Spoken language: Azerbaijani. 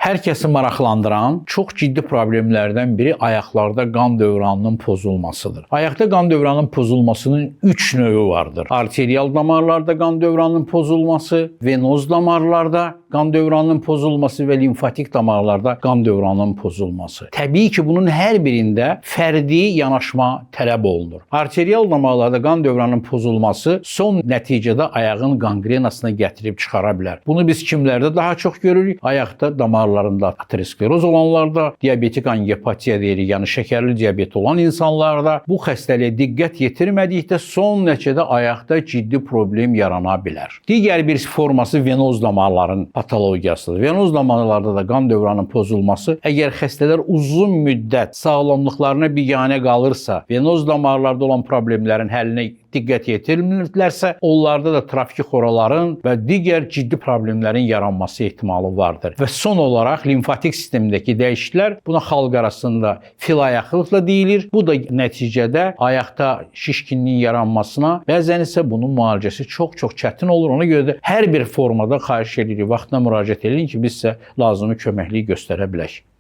Hər kəsi maraqlandıran çox ciddi problemlərdən biri ayaqlarda qan dövranının pozulmasıdır. Ayaqda qan dövranının pozulmasının 3 növü vardır. Arterial damarlarda qan dövranının pozulması, venoz damarlarda qan dövranının pozulması və limfatik damarlarda qan dövranının pozulması. Təbii ki, bunun hər birində fərdi yanaşma tələb olunur. Arterial damarlarda qan dövranının pozulması son nəticədə ayağın qangrenasına gətirib çıxara bilər. Bunu biz kimlərdə daha çox görürük? Ayaqda damarlarında ateroskleroz olanlarda, diabetik angiyopatiya deyirik, yəni şəkərli diabet olan insanlarda bu xəstəliyə diqqət yetirmədikdə son nəticədə ayaqda ciddi problem yarana bilər. Digər bir forması venoz damarların patologiyasıdır. Venoz damarlarda da qan dövranının pozulması, əgər xəstələr uzun müddət sağlamlıqlarına biganə qalırsa, venoz damarlarda olan problemlərin həllinə diqqət yetirmirlərsə, onlarda da trafik xoraların və digər ciddi problemlərin yaranması ehtimalı vardır. Və son olaraq limfatik sistemindəki dəyişikliklər buna xalq arasında filayaqlıqla deyilir. Bu da nəticədə ayaqda şişkinliyin yaranmasına, bəzən isə bunun müalicəsi çox çətin olur. Ona görə də hər bir formada xahiş edirik, vaxtına müraciət edin ki, biz sizə lazımi köməkliyi göstərə bilək.